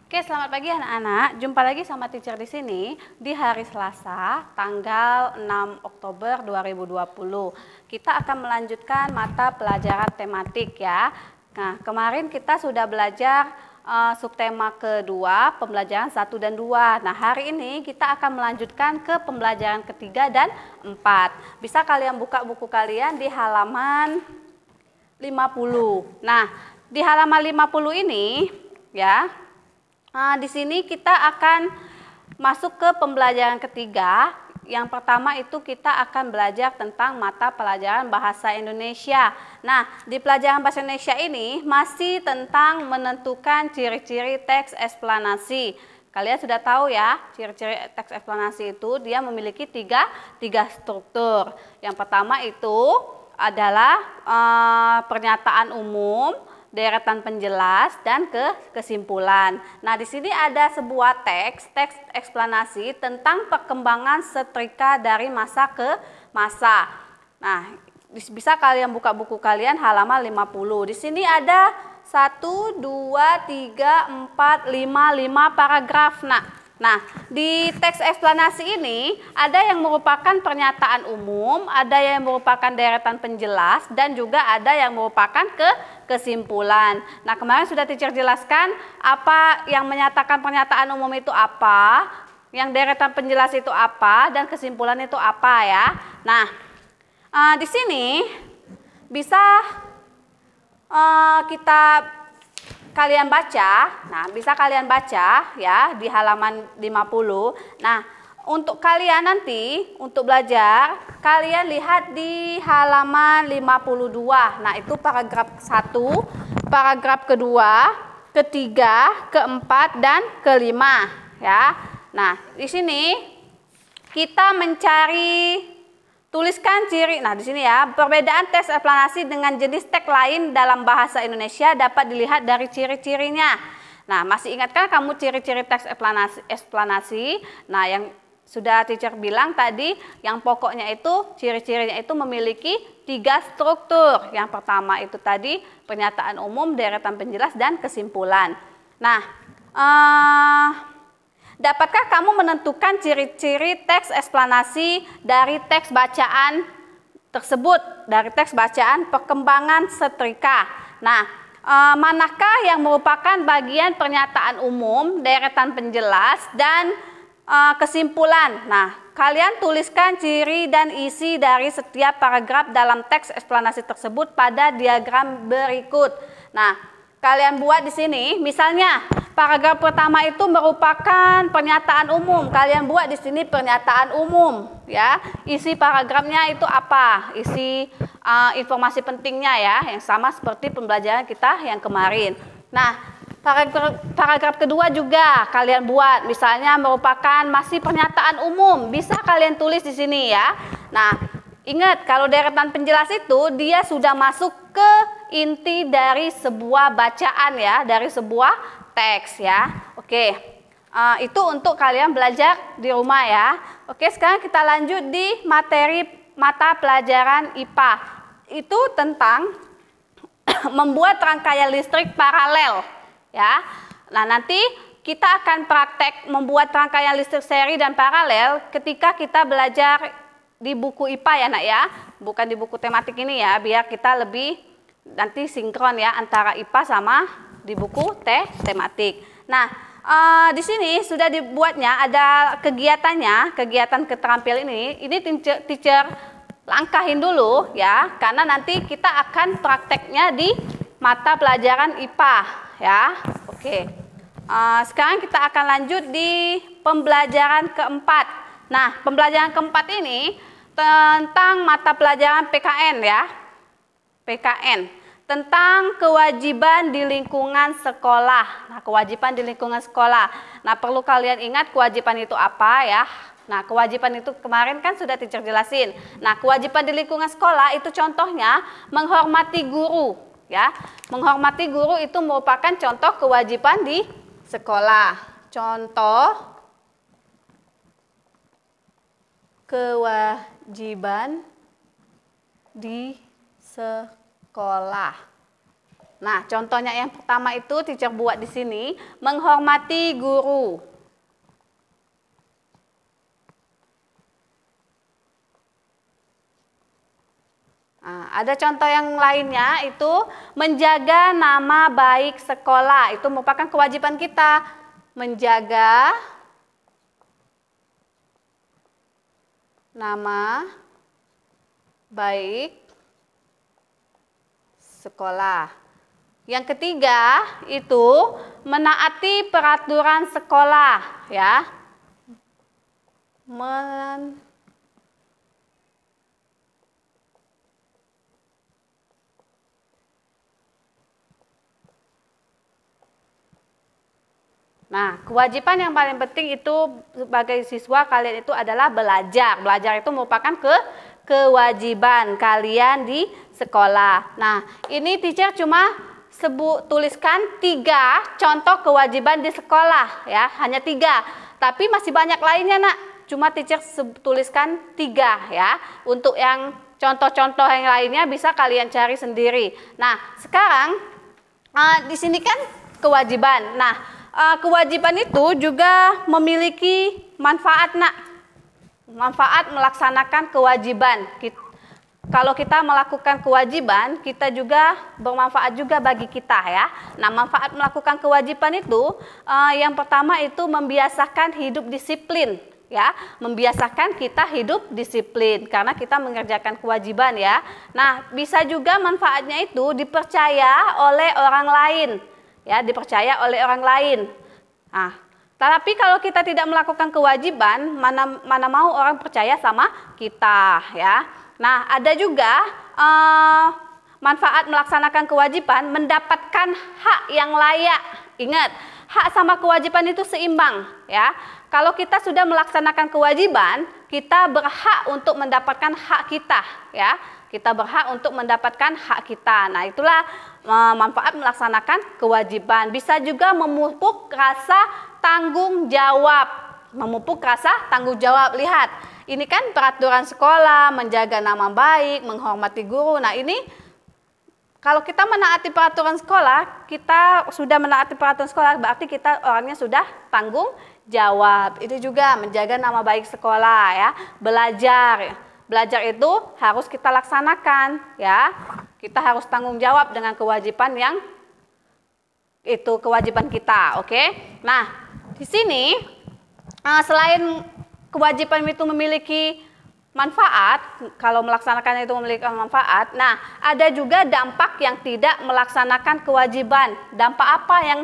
Oke, selamat pagi anak-anak. Jumpa lagi sama teacher di sini di hari Selasa, tanggal 6 Oktober 2020. Kita akan melanjutkan mata pelajaran tematik ya. Nah, kemarin kita sudah belajar subtema kedua, pembelajaran 1 dan 2. Nah, hari ini kita akan melanjutkan ke pembelajaran ketiga dan 4. Bisa kalian buka buku kalian di halaman 50. Nah, di halaman 50 ini ya, di sini kita akan masuk ke pembelajaran ketiga. Yang pertama itu kita akan belajar tentang mata pelajaran bahasa Indonesia. Nah, di pelajaran bahasa Indonesia ini masih tentang menentukan ciri-ciri teks eksplanasi. Kalian sudah tahu ya, ciri-ciri teks eksplanasi itu dia memiliki tiga struktur. Yang pertama itu adalah pernyataan umum, deretan penjelas, dan kesimpulan. Nah, di sini ada sebuah teks eksplanasi tentang perkembangan setrika dari masa ke masa. Nah, bisa kalian buka buku kalian halaman 50. Di sini ada 1, 2, 3, 4, 5 paragraf. Nah, di teks eksplanasi ini ada yang merupakan pernyataan umum, ada yang merupakan deretan penjelas, dan juga ada yang merupakan kesimpulan. Nah, kemarin sudah teacher jelaskan apa yang menyatakan pernyataan umum itu apa, yang deretan penjelas itu apa, dan kesimpulan itu apa ya. Nah, di sini bisa kalian baca, bisa kalian baca ya di halaman 50. Nah, untuk kalian nanti untuk belajar, kalian lihat di halaman 52. Nah, itu paragraf 1, paragraf kedua, ketiga, keempat, dan kelima ya. Nah, di sini kita mencari, tuliskan ciri. Nah, di sini ya, perbedaan teks eksplanasi dengan jenis teks lain dalam bahasa Indonesia dapat dilihat dari ciri-cirinya. Nah, masih ingatkah kamu ciri-ciri teks eksplanasi? Nah, yang sudah teacher bilang tadi, yang pokoknya itu, ciri-cirinya itu memiliki 3 struktur. Yang pertama itu tadi, pernyataan umum, deretan penjelas, dan kesimpulan. Nah, dapatkah kamu menentukan ciri-ciri teks eksplanasi dari teks bacaan tersebut, dari teks bacaan perkembangan setrika? Nah, manakah yang merupakan bagian pernyataan umum, deretan penjelas, dan kesimpulan? Nah, kalian tuliskan ciri dan isi dari setiap paragraf dalam teks eksplanasi tersebut pada diagram berikut. Nah, kalian buat di sini, misalnya paragraf pertama itu merupakan pernyataan umum. Kalian buat di sini pernyataan umum, ya. Isi paragrafnya itu apa? Isi informasi pentingnya ya, yang sama seperti pembelajaran kita yang kemarin. Nah, paragraf kedua juga kalian buat, misalnya merupakan masih pernyataan umum. Bisa kalian tulis di sini ya. Nah, ingat kalau deretan penjelas itu dia sudah masuk ke inti dari sebuah bacaan ya, dari sebuah teks ya. Oke, itu untuk kalian belajar di rumah ya. Oke, sekarang kita lanjut di materi mata pelajaran IPA. Itu tentang membuat rangkaian listrik paralel ya. Nah, nanti kita akan praktek membuat rangkaian listrik seri dan paralel ketika kita belajar di buku IPA ya nak ya, bukan di buku tematik ini ya, biar kita lebih nanti sinkron ya antara IPA sama di buku tematik. Nah, di sini sudah dibuatnya, ada kegiatannya, kegiatan keterampilan ini teacher langkahin dulu ya, karena nanti kita akan prakteknya di mata pelajaran IPA ya. Oke, sekarang kita akan lanjut di pembelajaran keempat. Nah, pembelajaran keempat ini tentang mata pelajaran PKN ya, PKN. Tentang kewajiban di lingkungan sekolah. Nah, kewajiban di lingkungan sekolah. Nah, perlu kalian ingat kewajiban itu apa ya. Nah, kewajiban itu kemarin kan sudah teacher jelasin. Nah, kewajiban di lingkungan sekolah itu contohnya menghormati guru ya. Menghormati guru itu merupakan contoh kewajiban di sekolah. Contoh kewajiban di sekolah. Nah, contohnya yang pertama itu teacher buat di sini, menghormati guru. Nah, ada contoh yang lainnya itu menjaga nama baik sekolah. Itu merupakan kewajiban kita. Menjaga nama baik sekolah. Yang ketiga itu menaati peraturan sekolah, ya. Nah, kewajiban yang paling penting itu sebagai siswa kalian itu adalah belajar. Belajar itu merupakan kewajiban kalian di sekolah. Nah, ini teacher cuma tuliskan 3 contoh kewajiban di sekolah, ya, hanya 3. Tapi masih banyak lainnya, nak. Cuma teacher tuliskan 3, ya. Untuk yang contoh-contoh yang lainnya bisa kalian cari sendiri. Nah, sekarang di sini kan kewajiban. Nah, kewajiban itu juga memiliki manfaat, nak. Manfaat melaksanakan kewajiban. Kalau kita melakukan kewajiban, kita juga bermanfaat juga bagi kita, ya. Nah, manfaat melakukan kewajiban itu yang pertama itu membiasakan hidup disiplin, ya. Membiasakan kita hidup disiplin karena kita mengerjakan kewajiban, ya. Nah, bisa juga manfaatnya itu dipercaya oleh orang lain. Ya, dipercaya oleh orang lain. Nah, tapi kalau kita tidak melakukan kewajiban, mana mau orang percaya sama kita, ya. Nah, ada juga manfaat melaksanakan kewajiban, mendapatkan hak yang layak. Ingat, hak sama kewajiban itu seimbang, ya. Kalau kita sudah melaksanakan kewajiban, kita berhak untuk mendapatkan hak kita, ya. Kita berhak untuk mendapatkan hak kita. Nah, itulah manfaat melaksanakan kewajiban. Bisa juga memupuk rasa tanggung jawab. Memupuk rasa tanggung jawab. Lihat, ini kan peraturan sekolah, menjaga nama baik, menghormati guru. Nah, ini kalau kita menaati peraturan sekolah, kita sudah menaati peraturan sekolah, berarti kita orangnya sudah tanggung jawab. Itu juga menjaga nama baik sekolah, ya. Belajar. Belajar itu harus kita laksanakan, ya. Kita harus tanggung jawab dengan kewajiban yang itu kewajiban kita, oke? Nah, di sini selain kewajiban itu memiliki manfaat, kalau melaksanakan itu memiliki manfaat, nah ada juga dampak yang tidak melaksanakan kewajiban. Dampak apa yang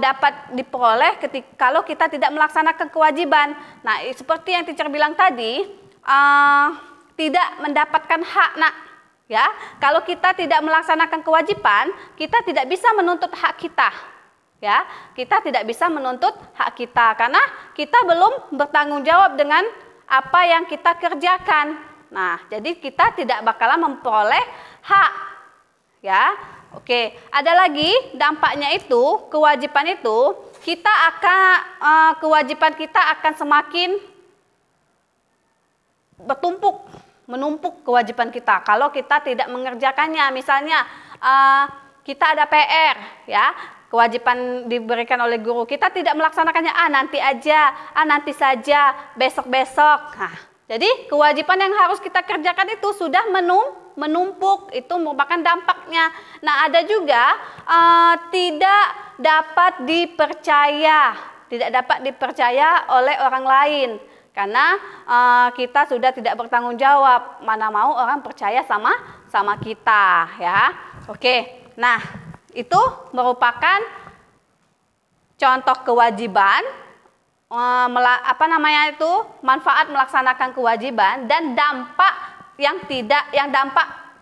dapat diperoleh kalau kita tidak melaksanakan kewajiban? Nah, seperti yang teacher bilang tadi, tidak mendapatkan hak, nak. Ya, kalau kita tidak melaksanakan kewajiban, kita tidak bisa menuntut hak kita. Ya, kita tidak bisa menuntut hak kita karena kita belum bertanggung jawab dengan apa yang kita kerjakan. Nah, jadi kita tidak bakalan memperoleh hak. Ya, oke. Ada lagi dampaknya itu, kewajiban itu, kewajiban kita akan semakin menumpuk kewajiban kita kalau kita tidak mengerjakannya. Misalnya kita ada PR, ya, kewajiban diberikan oleh guru, kita tidak melaksanakannya, nanti aja, nanti saja, besok-besok. Nah, jadi kewajiban yang harus kita kerjakan itu sudah menumpuk, itu merupakan dampaknya. Nah, ada juga tidak dapat dipercaya oleh orang lain. Karena kita sudah tidak bertanggung jawab, mana mau orang percaya sama kita, ya. Oke, nah itu merupakan contoh kewajiban, manfaat melaksanakan kewajiban dan dampak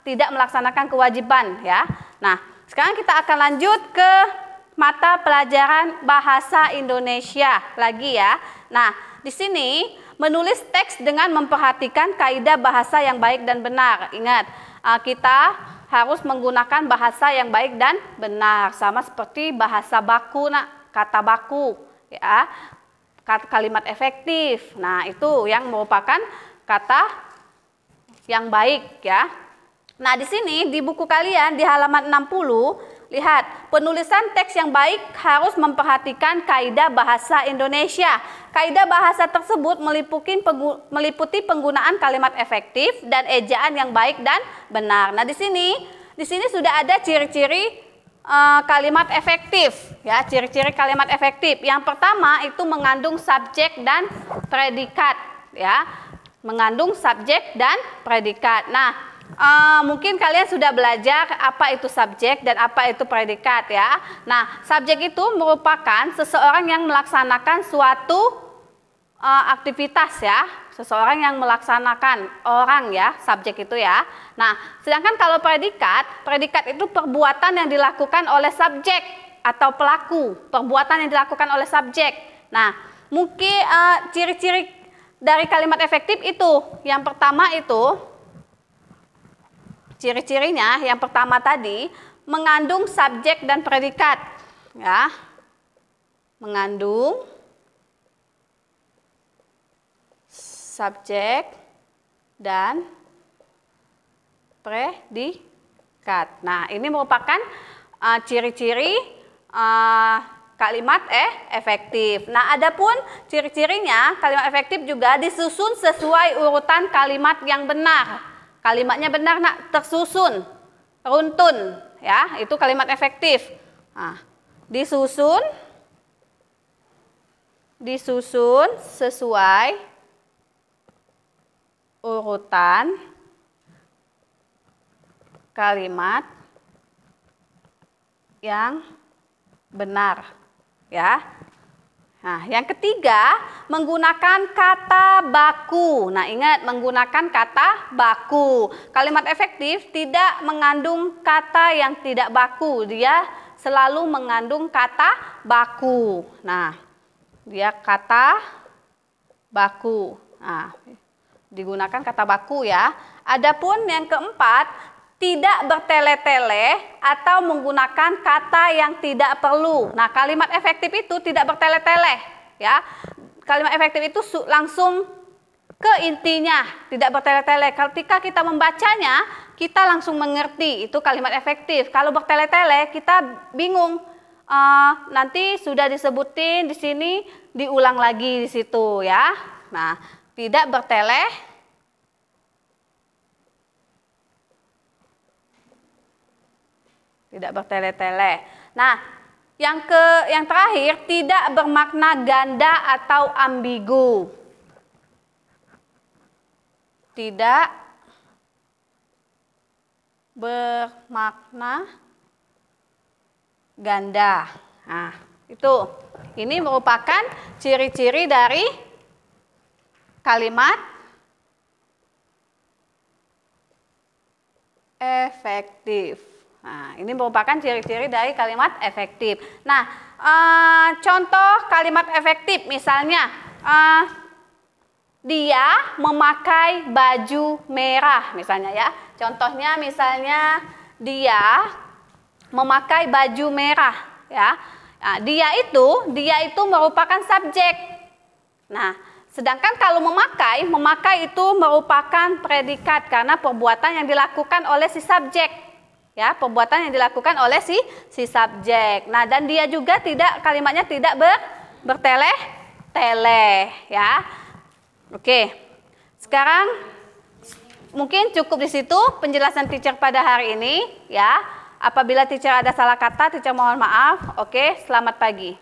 tidak melaksanakan kewajiban, ya. Nah, sekarang kita akan lanjut ke mata pelajaran bahasa Indonesia lagi, ya. Nah, di sini menulis teks dengan memperhatikan kaidah bahasa yang baik dan benar. Ingat, kita harus menggunakan bahasa yang baik dan benar, sama seperti bahasa baku, nak, kata baku, ya, kalimat efektif. Nah, itu yang merupakan kata yang baik, ya. Nah, di sini di buku kalian di halaman 60, lihat, penulisan teks yang baik harus memperhatikan kaidah bahasa Indonesia. Kaidah bahasa tersebut meliputi penggunaan kalimat efektif dan ejaan yang baik dan benar. Nah, di sini sudah ada ciri-ciri kalimat efektif, ya, ciri-ciri kalimat efektif. Yang pertama itu mengandung subjek dan predikat, ya, mengandung subjek dan predikat. Nah, mungkin kalian sudah belajar apa itu subjek dan apa itu predikat, ya. Nah, subjek itu merupakan seseorang yang melaksanakan suatu aktivitas, ya, seseorang yang melaksanakan, orang, ya, subjek itu, ya. Nah, sedangkan kalau predikat itu perbuatan yang dilakukan oleh subjek atau pelaku, perbuatan yang dilakukan oleh subjek. Nah, mungkin ciri-ciri dari kalimat efektif itu, yang pertama itu ciri-cirinya, yang pertama tadi mengandung subjek dan predikat, ya, mengandung subjek dan predikat. Nah, ini merupakan ciri-ciri kalimat efektif. Nah, adapun ciri-cirinya kalimat efektif juga disusun sesuai urutan kalimat yang benar. Kalimatnya benar, nak, tersusun, runtun, ya, itu kalimat efektif. Nah, disusun sesuai urutan kalimat yang benar, ya. Nah, yang ketiga, menggunakan kata baku. Nah, ingat, menggunakan kata baku. Kalimat efektif tidak mengandung kata yang tidak baku. Dia selalu mengandung kata baku. Nah, dia kata baku. Nah, digunakan kata baku, ya. Adapun yang keempat, tidak bertele-tele atau menggunakan kata yang tidak perlu. Nah, kalimat efektif itu tidak bertele-tele, ya. Kalimat efektif itu langsung ke intinya, tidak bertele-tele. Ketika kita membacanya, kita langsung mengerti itu kalimat efektif. Kalau bertele-tele, kita bingung. Nanti sudah disebutin di sini, diulang lagi di situ, ya. Nah, tidak bertele. Tidak bertele-tele. Nah, yang terakhir, tidak bermakna ganda atau ambigu. Tidak bermakna ganda. Nah, itu. Ini merupakan ciri-ciri dari kalimat efektif. Nah, ini merupakan ciri-ciri dari kalimat efektif. Nah, contoh kalimat efektif misalnya, dia memakai baju merah misalnya, ya. Contohnya misalnya dia memakai baju merah, ya. Nah, dia itu merupakan subjek. Nah, sedangkan kalau memakai itu merupakan predikat karena perbuatan yang dilakukan oleh si subjek. Ya, perbuatan yang dilakukan oleh si subjek. Nah, dan dia juga kalimatnya tidak bertele-tele, ya. Oke. Sekarang mungkin cukup di situ penjelasan teacher pada hari ini, ya. Apabila teacher ada salah kata, teacher mohon maaf. Oke, selamat pagi.